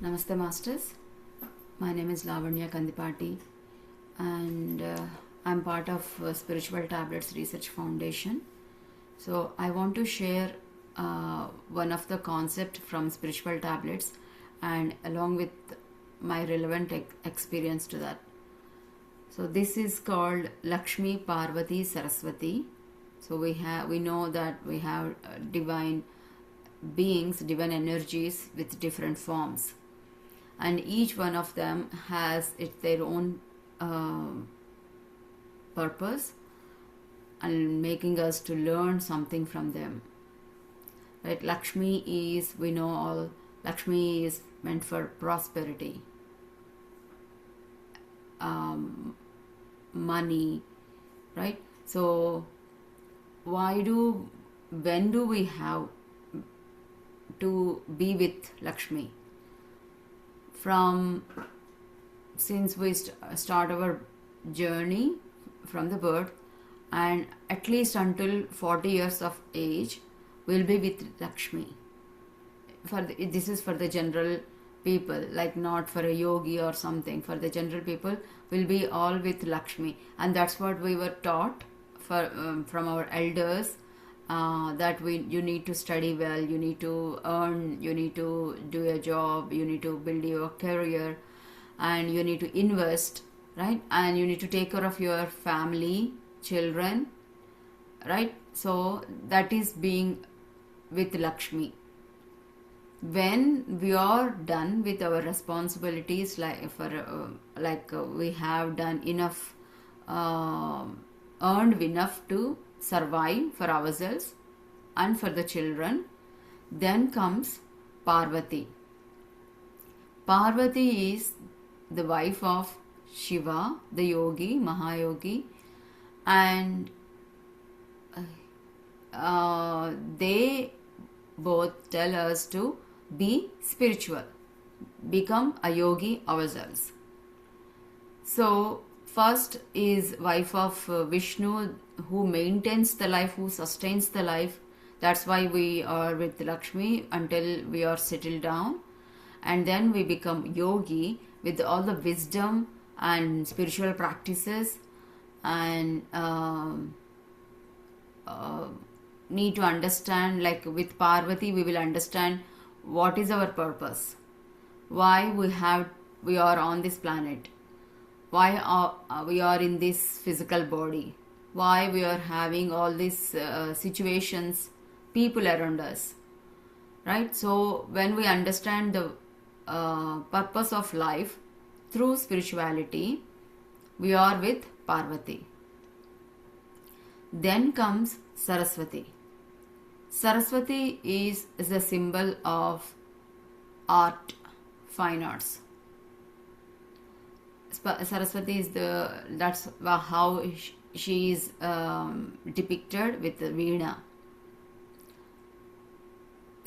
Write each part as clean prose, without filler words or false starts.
Namaste Masters. My name is Lavanya Kandipati and I'm part of Spiritual Tablets Research Foundation. So I want to share one of the concept from Spiritual Tablets and along with my relevant experience to that. So this is called Lakshmi, Parvati, Saraswati. So we know that we have divine beings, divine energies with different forms, and each one of them has their own purpose and making us to learn something from them. Right? Lakshmi is, we know all, Lakshmi is meant for prosperity, money, right? So when do we have to be with Lakshmi? Since we start our journey from the birth, and at least until 40 years of age, we'll be with Lakshmi. This is for the general people, like not for a yogi or something. For the general people, we'll be all with Lakshmi, and that's what we were taught from our elders. That you need to study well, you need to earn, you need to do a job, you need to build your career, and you need to invest, right? And you need to take care of your family, children, right? So that is being with Lakshmi. When we are done with our responsibilities, we have done enough, earned enough to survive for ourselves and for the children, then comes Parvati. Parvati is the wife of Shiva, the yogi, Mahayogi, and they both tell us to be spiritual, become a yogi ourselves. So first is wife of Vishnu, who maintains the life, who sustains the life. That's why we are with Lakshmi until we are settled down. And then we become yogi with all the wisdom and spiritual practices, and need to understand, like with Parvati, we will understand what is our purpose, why we are on this planet, why we are in this physical body, why we are having all these situations, people around us, right? So when we understand the purpose of life through spirituality, we are with Parvati. Then comes Saraswati. Saraswati is the symbol of art, fine arts. Saraswati is that's how she is depicted with the veena.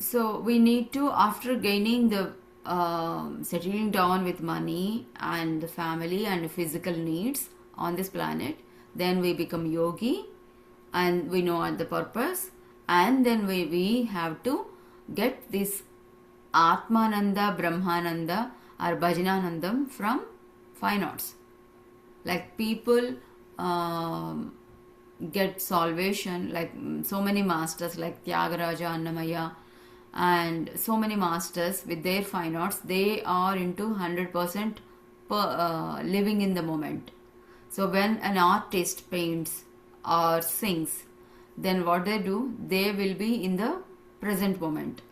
So we need to, after gaining the settling down with money and the family and physical needs on this planet, then we become yogi and we know the purpose, and then we have to get this Atmananda, Brahmananda or Bhajananandam from fine arts. Like people get salvation, like so many masters like Tyagaraja, Annamaya, and so many masters with their fine arts, they are into 100% living in the moment. So when an artist paints or sings, then what they do, they will be in the present moment.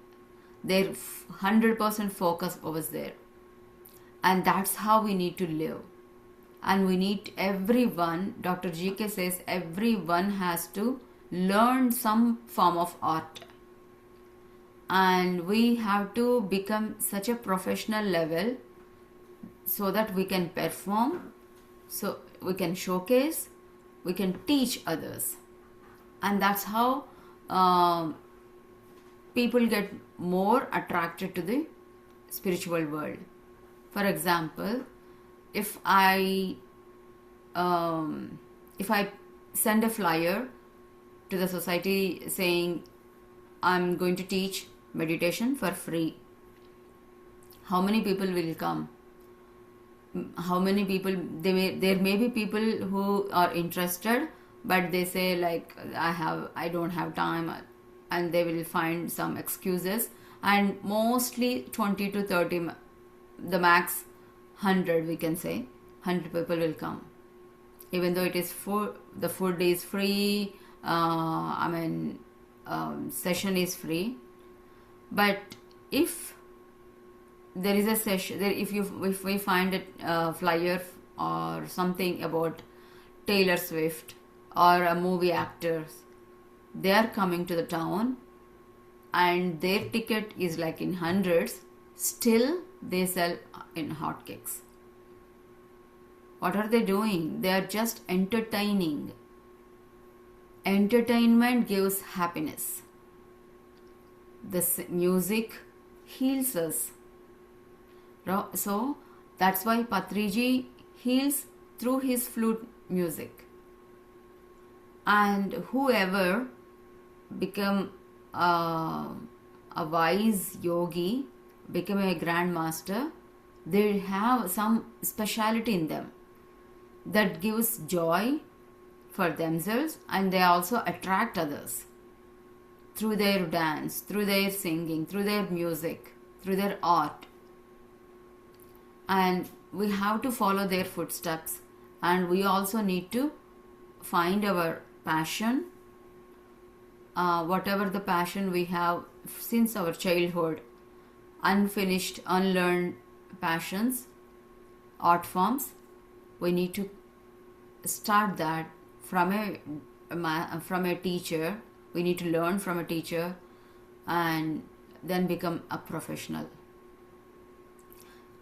Their 100% focus over there. And that's how we need to live. And we need everyone, Dr. GK says, everyone has to learn some form of art. And we have to become such a professional level so that we can perform, so we can showcase, we can teach others. And that's how people get more attracted to the spiritual world. For example, if I send a flyer to the society saying I'm going to teach meditation for free, how many people will come? How many people? There may be people who are interested, but they say like I don't have time, and they will find some excuses. And mostly 20 to 30, the max 100, we can say 100 people will come, even though it is the food is free. Session is free, but if there is a session there, if we find a flyer or something about Taylor Swift or a movie actors, they are coming to the town and their ticket is like in hundreds, still they sell in hotcakes. What are they doing? They are just entertaining. Entertainment gives happiness. The music heals us. So that's why Patriji heals through his flute music. And whoever become a wise yogi, become a grandmaster, they have some speciality in them that gives joy for themselves, and they also attract others through their dance, through their singing, through their music, through their art. And we have to follow their footsteps, and we also need to find our passion, whatever the passion we have since our childhood, unfinished, unlearned passions, art forms. We need to start that from a teacher. We need to learn from a teacher and then become a professional.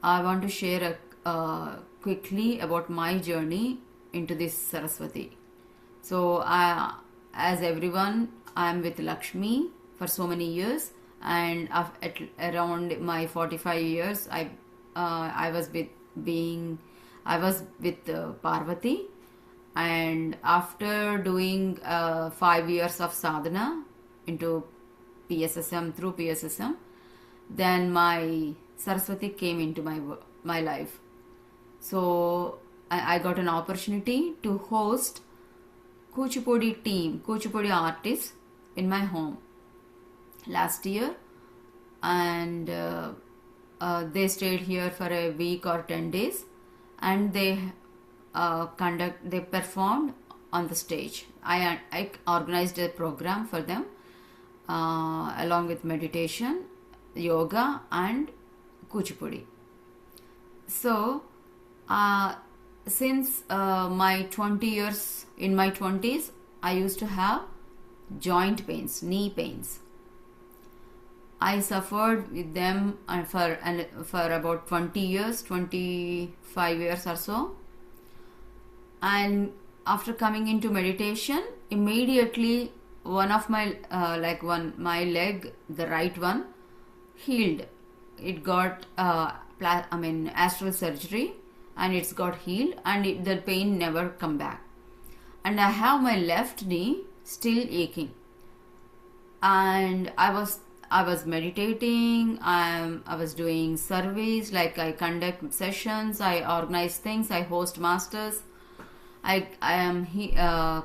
I want to share quickly about my journey into this Saraswati. So as everyone, I am with Lakshmi for so many years, and at around my 45 years, I was with Parvati. And after doing 5 years of sadhana into PSSM, through PSSM, then my Saraswati came into my life. So I got an opportunity to host Kuchipudi artists in my home last year, and they stayed here for a week or 10 days, and they performed on the stage. I organized a program for them along with meditation, yoga and Kuchipudi. So since my 20 years, in my 20s, I used to have joint pains, knee pains. I suffered with them for about 20 years, 25 years or so. And after coming into meditation, immediately one of my my leg, the right one, healed. It got astral surgery, and it's got healed, and the pain never come back. And I have my left knee still aching. And I was meditating. I was doing surveys, like I conduct sessions, I organize things, I host masters. I am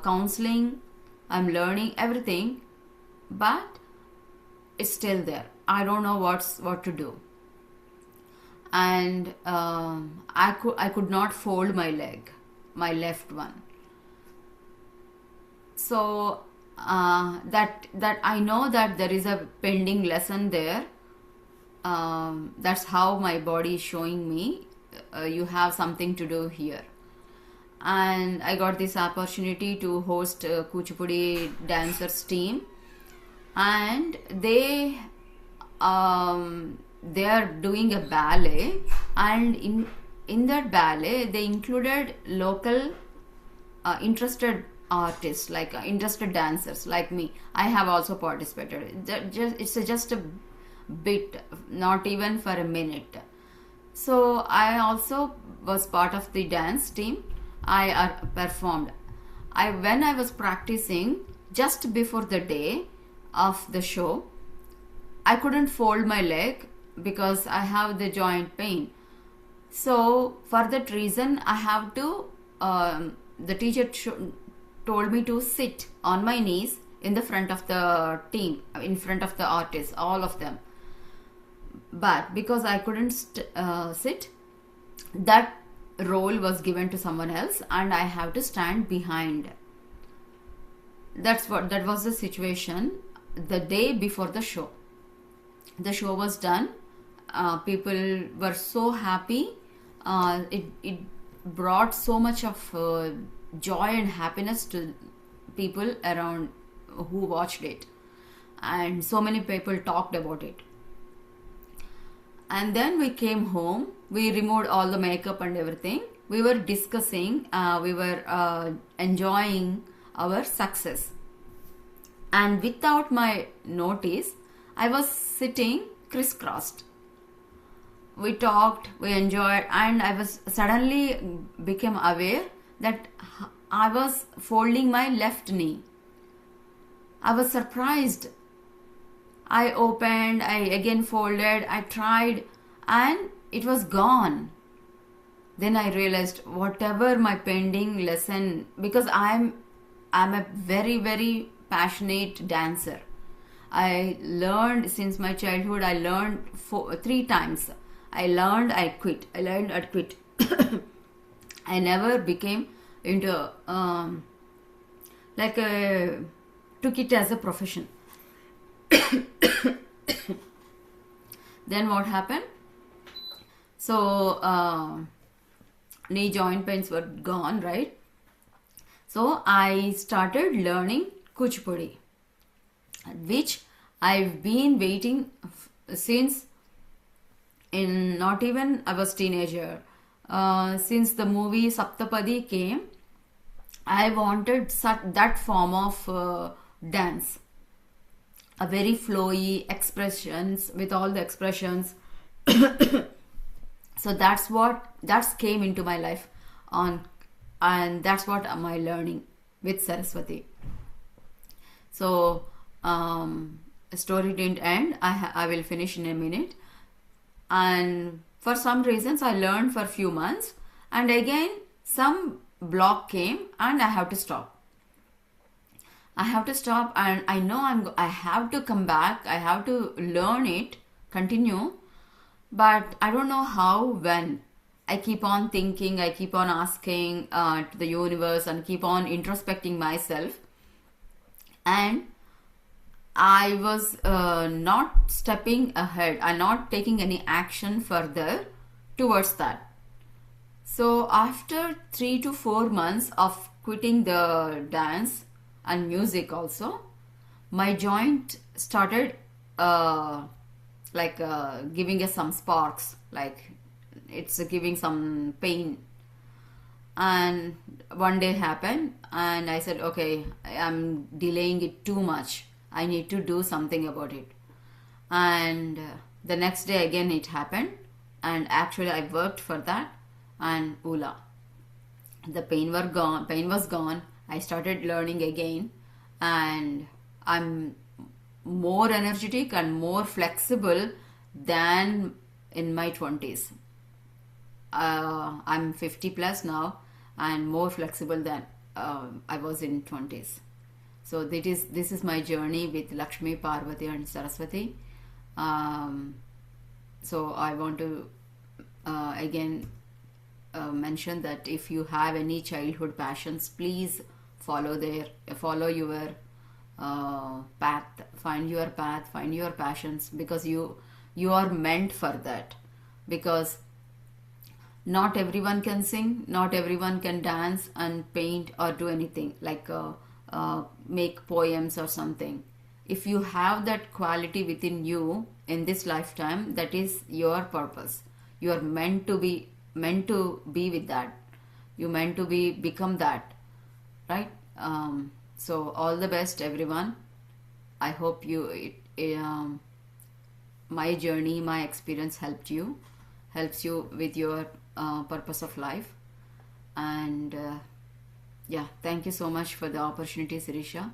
counseling, I'm learning everything, but it's still there. I don't know what to do, and I could not fold my leg, my left one. So that I know that there is a pending lesson there. That's how my body is showing me. You have something to do here. And I got this opportunity to host Kuchipudi dancers team, and they are doing a ballet, and in that ballet they included local interested artists, like interested dancers like me. I have also participated. It's just a bit, not even for a minute. So I also was part of the dance team. I performed. When I was practicing, just before the day of the show, I couldn't fold my leg, because I have the joint pain. So for that reason, I have to, the teacher told me to sit on my knees in the front of the team, in front of the artists, all of them. But because I couldn't sit, that role was given to someone else and I have to stand behind. That was the situation the day before the show. The show was done. People were so happy. It brought so much of joy and happiness to people around who watched it, and so many people talked about it. And then we came home, we removed all the makeup and everything. We were discussing, we were enjoying our success. And without my notice, I was sitting crisscrossed. We talked, we enjoyed, and I was suddenly became aware that I was folding my left knee. I was surprised. I opened, I again folded, I tried, and it was gone. Then I realized whatever my pending lesson, because I'm a very, very passionate dancer. I learned since my childhood, I learned 3 times. I learned, I quit. I learned, I quit. I never became into, took it as a profession. Then what happened? So knee joint pains were gone, right? So I started learning Kuchipudi, which I've been waiting since not even I was teenager. Since the movie Saptapadi came, I wanted that form of dance. A very flowy expressions, with all the expressions. So that's came into my life and that's what my learning with Saraswati. So story didn't end. I will finish in a minute. And for some reasons I learned for a few months, and again some block came and I have to stop. And I know I have to come back. I have to learn it, continue, but I don't know how, when. I keep on thinking, I keep on asking to the universe and keep on introspecting myself. And I was not stepping ahead. I'm not taking any action further towards that. So after 3 to 4 months of quitting the dance and music also, my joint started giving us some sparks, like it's giving some pain. And one day happened and I said, okay, I'm delaying it too much. I need to do something about it. And the next day again it happened, and actually I worked for that, and Ula, the pain was gone. I started learning again, and I'm more energetic and more flexible than in my 20s. I'm 50 plus now and more flexible than I was in 20s. So this is my journey with Lakshmi, Parvati and Saraswati. So I want to again mention that if you have any childhood passions, please follow your path, find your path, find your passions, because you are meant for that. Because not everyone can sing, not everyone can dance and paint or do anything like make poems or something. If you have that quality within you in this lifetime, that is your purpose. You are meant to be with that. You meant to become that, right? So all the best, everyone. I hope my journey, my experience helps you with your purpose of life. And yeah, thank you so much for the opportunity, Sirisha.